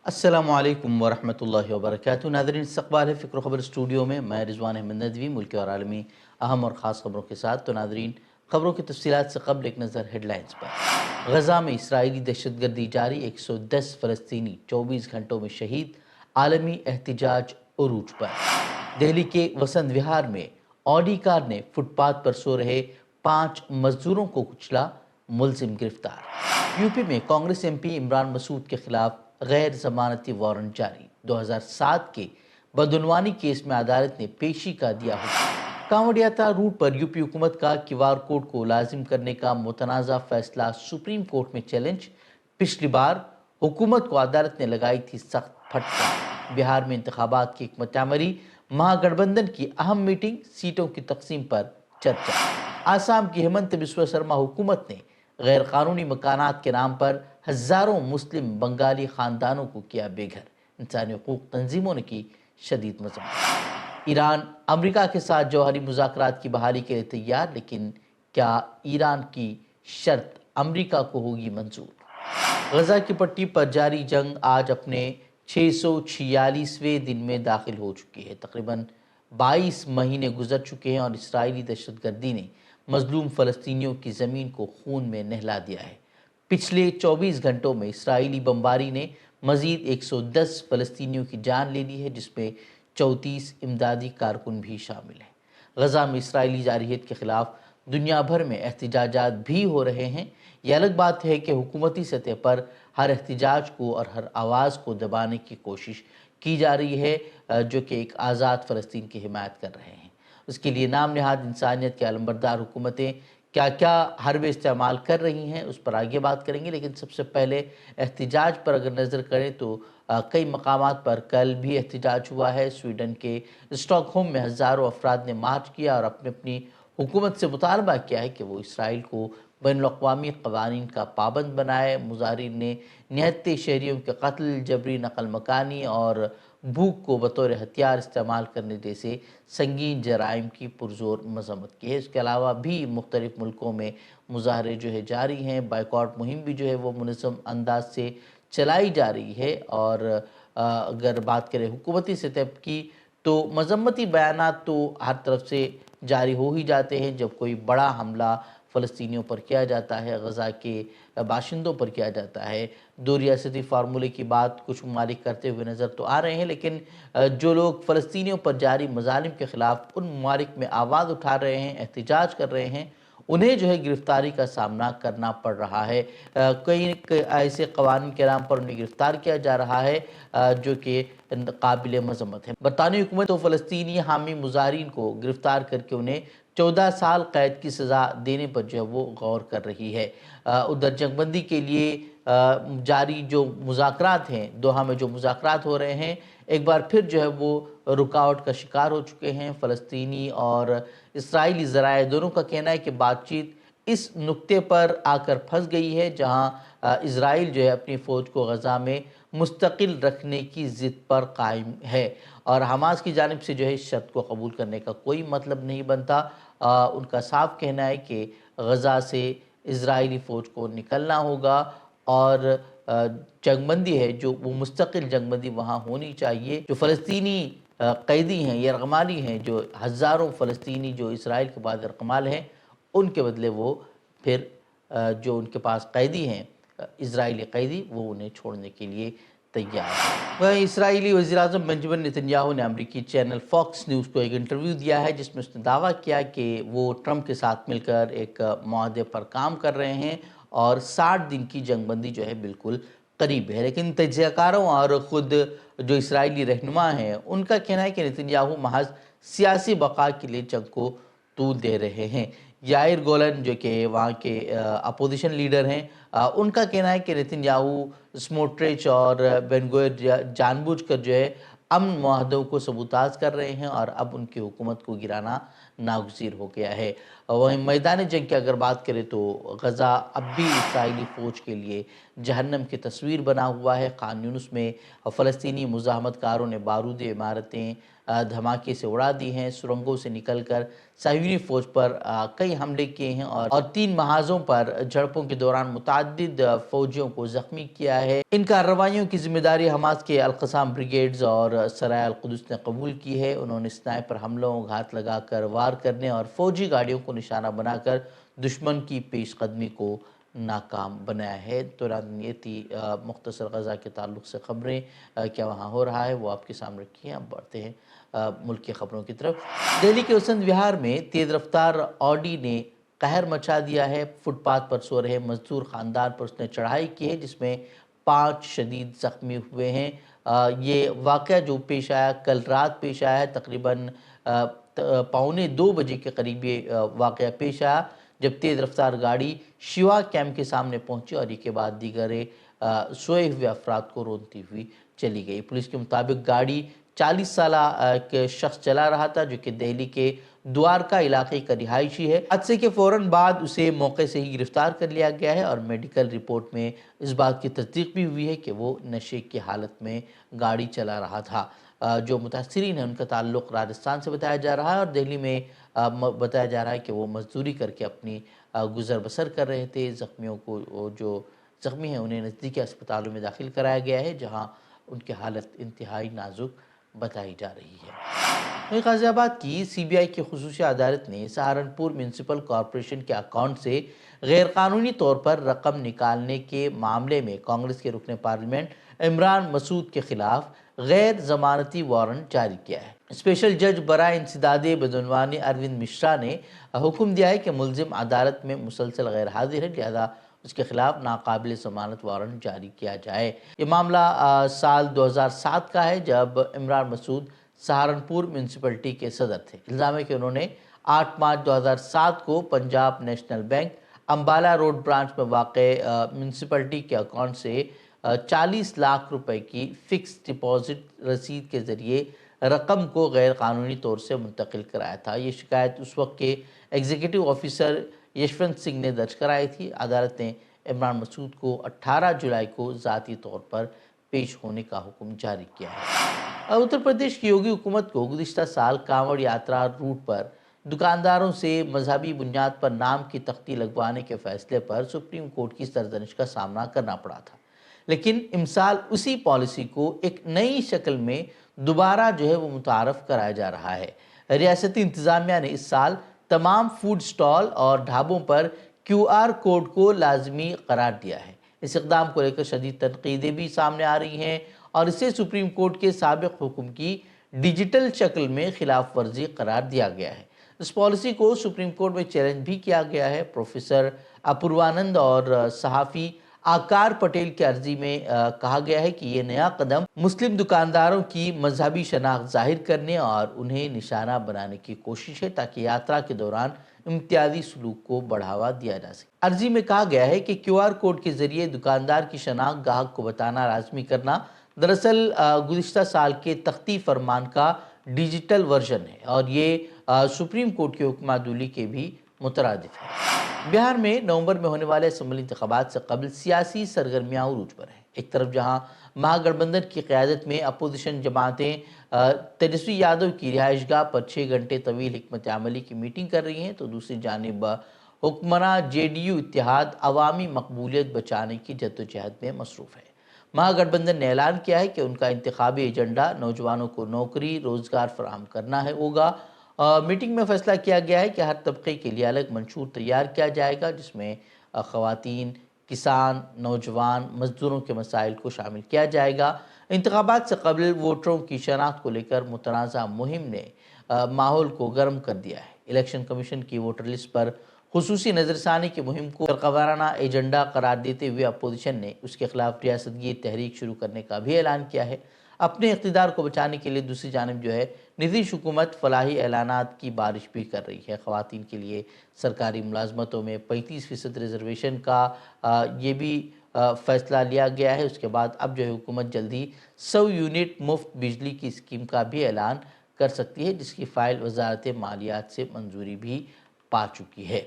अस्सलामुअलैकुम वरहमतुल्लाहि वबरकातुहू। नाज़रीन, इस्तक़बाल है फ़िक्र ख़बर स्टूडियो में। मैं रिज़वान अहमद नदवी मुल्की और आलमी अहम और ख़ास ख़बरों के साथ। तो नाज़रीन, ख़बरों की तफ़सीलात से क़ब्ल एक नज़र हेडलाइंस पर। गज़ा में इसराइली दहशतगर्दी जारी, 110 फ़लस्तीनी 24 घंटों में शहीद, आलमी एहतिजाज उरूज पर। दिल्ली के वसंत विहार में ऑडी कार ने फुटपाथ पर सो रहे 5 मज़दूरों को कुचला, मुलजिम गिरफ्तार। यूपी में कांग्रेस एमपी इमरान मसूद के खिलाफ गैर ज़मानती वारंट जारी। 2007 के बदउनवानी केस में अदालत ने पेशी का दिया हुक्म। कांवड़ यात्रा रूट पर यूपी हुकूमत का QR कोड को लाजिम करने का मुतनाज़ा फैसला सुप्रीम कोर्ट में चैलेंज। पिछली बार हुकूमत को अदालत ने लगाई थी सख्त फटकार। बिहार में इंतखाबात की हिकमत अमली, महागठबंधन की अहम मीटिंग, सीटों की तकसीम पर चर्चा। आसाम की हेमंत बिस्वा शर्मा हुकूमत ने गैर कानूनी मकानात के नाम पर हज़ारों मुस्लिम बंगाली ख़ानदानों को किया बेघर। इंसानी हकूक़ तंजीमों ने की शदीद मज़म्मत। ईरान अमरीका के साथ जौहरी मुज़ाकरात की बहाली के लिए तैयार, लेकिन क्या ईरान की शर्त अमरीका को होगी मंजूर? गज़ा की पट्टी पर जारी जंग आज अपने 646वें दिन में दाखिल हो चुकी है। तकरीबन 22 महीने गुजर चुके हैं और इसराइली दहशतगर्दी ने मजलूम फ़लस्तीनियों की ज़मीन को खून में नहला दिया है। पिछले 24 घंटों में इसराइली बमबारी ने मज़ीद 110 फ़लस्तीनियों की जान ले ली है, जिसमें 34 इमदादी कारकुन भी शामिल हैं। गज़ा में इसराइली जारहियत के ख़िलाफ़ दुनिया भर में एहतिजाजात भी हो रहे हैं। यह अलग बात है कि हुकूमती सतह पर हर एहतिजाज को और हर आवाज़ को दबाने की कोशिश की जा रही है, जो कि एक आज़ाद फ़लस्तीन की हिमायत कर रहे हैं। उसके लिए नाम नहाद इंसानियत के अलमबरदार हुकूमतें क्या क्या हरबे इस्तेमाल कर रही हैं, उस पर आगे बात करेंगे। लेकिन सबसे पहले एहतिजाज पर अगर नज़र करें तो कई मकामात पर कल भी एहतिजाज हुआ है। स्वीडन के स्टॉकहोम में हज़ारों अफराद ने मार्च किया और अपनी अपनी हुकूमत से मुतालबा किया है कि वो इसराइल को बैनुल-अक़वामी क़वानीन का पाबंद बनाए। मुज़ाहिरीन ने निहत्ते शहरियों के कत्ल, जबरी नकल मकानी और भूख को बतौर हथियार इस्तेमाल करने जैसे संगीन जराइम की पुरज़ोर मज़म्मत की है। इसके अलावा भी मुख्तलिफ़ मुल्कों में मुज़ाहरे जो है जारी हैं। बाइकॉट मुहिम भी जो है वो मुनज़्ज़म अंदाज से चलाई जा रही है। और अगर बात करें हुकूमती सतह की, तो मज़म्मती बयानात तो हर तरफ से जारी हो ही जाते हैं। जब कोई बड़ा हमला फ़लस्तीनियों पर किया जाता है, गज़ा के बाशिंदों पर किया जाता है, दो रियासती फार्मूले की बात कुछ ममालिक करते हुए नज़र तो आ रहे हैं, लेकिन जो लोग फ़लस्तीनियों पर जारी मज़ालिम के ख़िलाफ़ उन ममालिक में आवाज़ उठा रहे हैं, एहतिजाज कर रहे हैं, उन्हें जो है गिरफ़्तारी का सामना करना पड़ रहा है। कई ऐसे क़वानीन के नाम पर उन्हें गिरफ़्तार किया जा रहा है, जो कि काबिल मज़म्मत है। बरतानवी हुकूमत तो फ़लस्तीनी हामी मुज़ाहिरीन को गिरफ़्तार करके उन्हें 14 साल कैद की सज़ा देने पर जो है वो गौर कर रही है। उधर जंगबंदी के लिए जारी जो मुज़ाकरात हैं, दोहा में जो मुज़ाकरात हो रहे हैं, एक बार फिर जो है वो रुकावट का शिकार हो चुके हैं। फ़लस्तीनी और इसराइली ज़राए दोनों का कहना है कि बातचीत इस नुक्ते पर आकर फंस गई है, जहां इज़राइल जो है अपनी फ़ौज को गज़ा में मुस्तकिल रखने की ज़िद पर कायम है और हमास की जानिब से जो है इस शर्त को कबूल करने का कोई मतलब नहीं बनता। उनका साफ कहना है कि गज़ा से इज़राइली फ़ौज को निकलना होगा और जंगबंदी है जो वो मुस्तकिल जंगबंदी वहाँ होनी चाहिए। जो फ़लस्तीनी कैदी हैं, यरगमाली हैं, जो हज़ारों फ़लस्तीनी जो इसराइल के बाद यरगमाल हैं, उनके बदले वो फिर जो उनके पास कैदी हैं, इज़राइली कैदी, वो उन्हें छोड़ने के लिए तैयार है। वहीं इसराइली वज़ीर-ए-आज़म बेंजामिन नेतन्याहू ने अमरीकी चैनल फॉक्स न्यूज़ को एक इंटरव्यू दिया है, जिसमें उसने दावा किया कि वो ट्रंप के साथ मिलकर एक मुआहदे पर काम कर रहे हैं और 60 दिन की जंगबंदी जो है बिल्कुल करीब है। लेकिन तज्ज़ियाकारों और ख़ुद जो इसराइली रहनुमा हैं, उनका कहना है कि नेतन्याहू महज सियासी बक़ा के लिए जंग को तूल दे रहे हैं। याइर गोलन जो कि वहाँ के अपोजिशन लीडर हैं, उनका कहना है कि नेतन्याहू, स्मोट्रिच और बेन-गुवियर जानबूझकर जो है अमन मुआहदों को सबूताज़ कर रहे हैं और अब उनकी हुकूमत को गिराना नागुज़ीर हो गया है। वहीं मैदान जंग की अगर बात करें तो गज़ा अब भी इसराइली फ़ौज के लिए जहन्नम की तस्वीर बना हुआ है। खान यूनिस में फ़लस्तीनी मुज़ाहमतकारों ने बारूदी इमारतें धमाके से उड़ा दी हैं। सुरंगों से निकलकर साहिनी फ़ौज पर कई हमले किए हैं और 3 महाज़ों पर झड़पों के दौरान मुतअद्दिद फ़ौजियों को ज़ख्मी किया है। इन कार्रवाइयों की ज़िम्मेदारी हमास के अल-क़साम ब्रिगेड्स और सराय अल-कुदस ने कबूल की है। उन्होंने स्नाइपर हमलों, घात लगाकर वार करने और फ़ौजी गाड़ियों को निशाना बनाकर दुश्मन की पेशकदमी को नाकाम बनाया है। तो ये थी मुख्तसर गज़ा के ताल्लुक़ से ख़बरें। क्या वहाँ हो रहा है वो आपके सामने रखी हैं। अब बढ़ते हैं मुल्क की ख़बरों की तरफ। दिल्ली के वसंत विहार में तेज़ रफ्तार ऑडी ने कहर मचा दिया है। फुटपाथ पर सो रहे मजदूर ख़ानदान पर उसने चढ़ाई की है, जिसमें 5 शदीद ज़ख्मी हुए हैं। ये वाक़या जो पेश आया कल रात पेश आया है, तकरीबन पौने 2 बजे के करीब ये वाक़या पेश आया, जब तेज़ रफ्तार गाड़ी शिवा कैंप के सामने पहुंची और इसके बाद दीगर सोए हुए अफराद को रोनती हुई चली गई। पुलिस के मुताबिक गाड़ी 40 साला एक शख्स चला रहा था, जो कि दिल्ली के द्वारका इलाके का रिहायशी है। हादसे के फ़ौरन बाद उसे मौके से ही गिरफ्तार कर लिया गया है और मेडिकल रिपोर्ट में इस बात की तस्दीक भी हुई है कि वो नशे की हालत में गाड़ी चला रहा था। जो मुतासरीन हैं उनका ताल्लुक़ राजस्थान से बताया जा रहा है और दिल्ली में बताया जा रहा है कि वो मजदूरी करके अपनी गुज़र बसर कर रहे थे। ज़ख्मियों को जो ज़ख्मी हैं उन्हें नज़दीकी अस्पतालों में दाखिल कराया गया है, जहाँ उनकी हालत इंतहाई नाजुक बताई जा रही है। वहीं गाज़ियाबाद की सीबीआई की खुसूसी अदालत ने सहारनपुर म्यूनसिपल कॉरपोरेशन के अकाउंट से गैरकानूनी तौर पर रकम निकालने के मामले में कांग्रेस के रुकन पार्लियामेंट इमरान मसूद के खिलाफ गैर ज़मानती वारंट जारी किया है। स्पेशल जज बराए इंसदादे बदनवानी अरविंद मिश्रा ने हुक्म दिया है कि मुलजिम अदालत में मुसलसल गैर हाजिर है, लिहाजा उसके खिलाफ नाकाबिल ज़मानत वारंट जारी किया जाए। ये मामला साल 2007 का है, जब इमरान मसूद सहारनपुर म्यूनसिपलिटी के सदर थे। इल्ज़ाम है कि उन्होंने 8 मार्च 2007 को Punjab national bank Ambala road branch में वाक़े म्यूनसिपलिटी के अकाउंट से 40 लाख रुपए की फ़िक्स डिपॉज़िट रसीद के ज़रिए रकम को गैर कानूनी तौर से मुंतकिल कराया था। ये शिकायत उस वक्त के एग्जीक्यूटिव ऑफिसर यशवंत सिंह ने दर्ज कराई थी। अदालत ने इमरान मसूद को 18 जुलाई को ज़ाती तौर पर पेश होने का हुक्म जारी किया है। उत्तर प्रदेश की योगी हुकूमत को गुज़िश्ता साल कांवड़ यात्रा रूट पर दुकानदारों से मजहबी बुनियाद पर नाम की तख्ती लगवाने के फैसले पर सुप्रीम कोर्ट की सरजनिश का सामना करना पड़ा था, लेकिन इमसाल उसी पॉलिसी को एक नई शक्ल में दोबारा जो है वो मुतारफ़ कराया जा रहा है। रियासती इंतज़ामिया ने इस साल तमाम फूड स्टॉल और ढाबों पर QR कोड को लाजमी करार दिया है। इस इक़दाम को लेकर शदीद तनकीदें भी सामने आ रही हैं और इसे सुप्रीम कोर्ट के साबिक़ हुक्म की डिजिटल शक्ल में खिलाफ वर्जी करार दिया गया है। इस पॉलिसी को सुप्रीम कोर्ट में चैलेंज भी किया गया है। प्रोफेसर अपूर्वानंद और सहाफ़ी आकार पटेल की अर्जी में कहा गया है कि ये नया कदम मुस्लिम दुकानदारों की मजहबी शनाख्त जाहिर करने और उन्हें निशाना बनाने की कोशिश है, ताकि यात्रा के दौरान इम्तियाजी सलूक को बढ़ावा दिया जा सके। अर्जी में कहा गया है कि QR कोड के जरिए दुकानदार की शनाख्त गाहक को बताना लाजमी करना दरअसल गुज़िश्ता साल के तख्ती फरमान का डिजिटल वर्जन है और ये सुप्रीम कोर्ट के हुक्मादुली के भी मुतरादिफ है। बिहार में नवंबर में होने वाले असम्बली इंतखाबात से कबल सियासी सरगर्मियाँ उरूज पर हैं। एक तरफ जहां महागठबंधन की क़यादत में अपोजिशन जमातें तेजस्वी यादव की रिहाइशगाह पर 6 घंटे तवील हिकमत अमली की मीटिंग कर रही हैं, तो दूसरी जानिब हुक्मरां JDU इत्तेहाद अवामी मकबूलियत बचाने की जद्दोजहद में मसरूफ़ है। महागठबंधन ने ऐलान किया है कि उनका इंतखाबी एजेंडा नौजवानों को नौकरी रोज़गार फराहम करना है होगा। मीटिंग में फैसला किया गया है कि हर तबके के लिए अलग मंशूर तैयार किया जाएगा, जिसमें ख़वातीन, किसान, नौजवान, मजदूरों के मसाइल को शामिल किया जाएगा। इंतखाबात से कबल वोटरों की शनाख्त को लेकर मुतनाज़ा मुहिम ने माहौल को गर्म कर दिया है। इलेक्शन कमीशन की वोटर लिस्ट पर खुसूसी नज़रसानी की मुहिम को सरकाराना एजेंडा करार देते हुए अपोजिशन ने उसके खिलाफ रियासतगीर तहरीक शुरू करने का भी ऐलान किया है। अपने इक़्तिदार को बचाने के लिए दूसरी जानिब जो है नीतीश हुकूमत फलाही ऐलानात की बारिश भी कर रही है। ख़वातीन के लिए सरकारी मुलाजमतों में 35% रिजर्वेशन का ये भी फ़ैसला लिया गया है। उसके बाद अब जो है हुकूमत जल्दी 100 यूनिट मुफ्त बिजली की स्कीम का भी ऐलान کر سکتی ہے، جس کی فائل وزارت مالیات سے منظوری بھی پا چکی ہے۔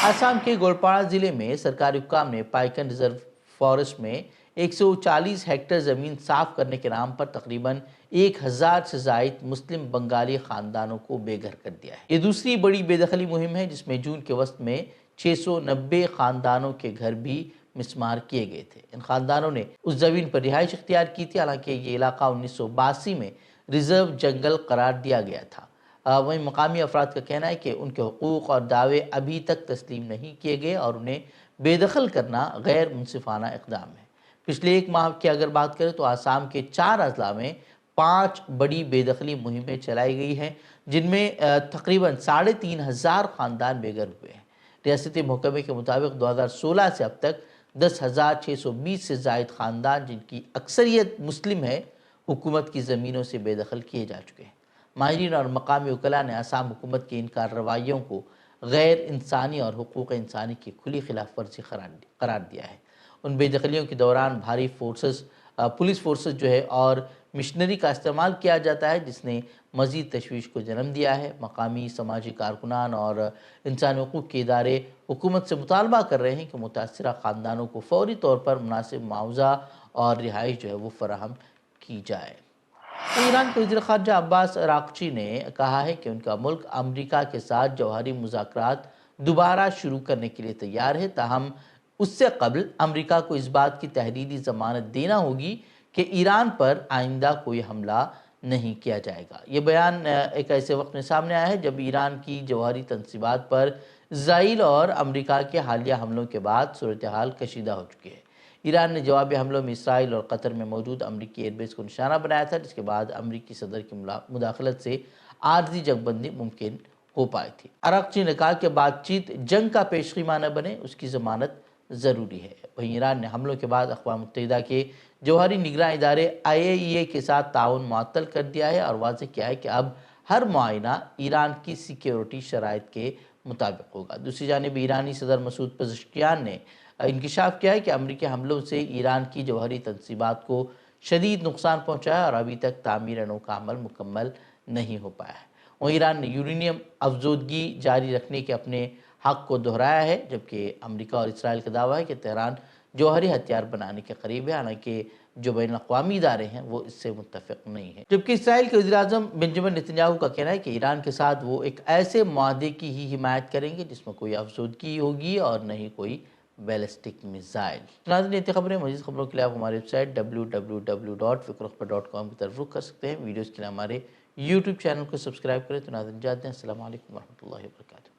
آسام کے گولپاڑہ ضلع میں سرکاری حکام نے پائکن ریزرو فارسٹ میں 140 ہیکٹر زمین صاف کرنے کے نام پر تقریباً 1000 سے زائد مسلم بنگالی خاندانوں کو بے گھر کر دیا ہے۔ یہ دوسری بڑی بے دخلی مہم ہے جس میں جون کے وسط میں 690 خاندانوں کے گھر بھی مسمار کیے گئے تھے۔ ان خاندانوں نے اس زمین پر رہائش اختیار کی تھی، حالانکہ یہ علاقہ 1982 میں ریزرو جنگل قرار دیا گیا تھا۔ وہیں مقامی افراد کا کہنا ہے کہ ان کے حقوق اور دعوے ابھی تک تسلیم نہیں کیے گئے اور انہیں بے دخل کرنا غیر منصفانہ اقدام ہے۔ پچھلے ایک ماہ کی اگر بات کریں تو آسام کے 4 اضلاع میں 5 بڑی بے دخلی مہمیں چلائی گئی ہیں، جن میں تقریباً 3500 خاندان بے گھر ہوئے ہیں۔ ریاستی محکمے کے مطابق 2016 سے اب تک 10,620 سے زائد خاندان، جن کی اکثریت مسلم ہے، حکومت کی زمینوں سے بے دخل کیے جا چکے ہیں۔ ماہرین اور مقامی وکلاء نے آسام حکومت کی ان کارروائیوں کو غیر انسانی اور حقوق انسانی کی کھلی خلاف ورزی قرار دیا ہے۔ ان بے دخلیوں کے دوران بھاری پولیس فورسز اور مشنری کا استعمال کیا جاتا ہے، جس نے مزید تشویش کو جنم دیا ہے۔ مقامی سماجی کارکنان اور انسانی حقوق کے ادارے حکومت سے مطالبہ کر رہے ہیں کہ متاثرہ خاندانوں کو فوری طور پر مناسب معاوضہ اور رہائش وہ فراہم کی جائے۔ ایران کے وزیر خارجہ عباس اراغچی نے کہا ہے کہ ان کا ملک امریکہ کے ساتھ جوہری مذاکرات دوبارہ شروع کرنے کے لیے تیار ہے، تاہم اس سے قبل امریکہ کو اس بات کی تحریری ضمانت دینا ہوگی کہ ایران پر آئندہ کوئی حملہ نہیں کیا جائے گا۔ یہ بیان ایک ایسے وقت میں سامنے آیا ہے جب ایران کی جوہری تنصیبات پر اسرائیل اور امریکہ کے حالیہ حملوں کے بعد صورتحال کشیدہ ہو چکی ہے۔ ایران نے جوابی حملوں میں اسرائیل اور قطر میں موجود امریکی ایئر بیس کو نشانہ بنایا تھا، جس کے بعد امریکی صدر کی مداخلت سے عارضی جنگ بندی ممکن ہو پائی تھی۔ اراغچی نے کہا کہ بات چیت جنگ کا پیش خیمہ نہ بنے، اس کی ضمانت ضروری ہے۔ وہیں ایران نے حملوں کے بعد اقوام متحدہ کے جوہری نگراں ادارے IAEA کے ساتھ تعاون معطل کر دیا ہے اور واضح کیا ہے کہ اب ہر معائنہ ایران کی سیکیورٹی شرائط کے مطابق ہوگا۔ دوسری جانب ایرانی صدر مسعود پزشکیان نے انکشاف کیا ہے کہ امریکی حملوں سے ایران کی جوہری تنصیبات کو شدید نقصان پہنچا ہے اور ابھی تک تعمیر نو کا عمل مکمل نہیں ہو پایا ہے۔ وہ ایران نے یورینیم افزودگی جاری رکھنے کے اپنے حق کو دہرایا ہے، جبکہ امریکہ اور اسرائیل کا دعویٰ ہے کہ تہران جوہری ہتھیار بنانے کے قریب ہے، حالانکہ جو بین الاقوامی ادارے ہیں وہ اس سے متفق نہیں ہیں۔ جبکہ اسرائیل کے وزیراعظم بنجمن نتنیاہو کا کہنا ہے کہ ایران کے ساتھ وہ ایک ایسے معاہدے کی ہی حمایت کریں گے جس میں کوئی افزودگی ہوگی اور نہ ہی کوئی بیلسٹک میزائل۔ ناظرین، یہ خبریں مزید خبروں کے لیے آپ ہماری ویب سائٹ www.fikrokbar.com کی طرف رخ کر سکتے ہیں۔ ویڈیوز کے لیے ہمارے YouTube چینل کو سبسکرائب کریں۔ تو ناظرین جاتے ہیں، السلام علیکم ورحمۃ اللہ وبرکاتہ۔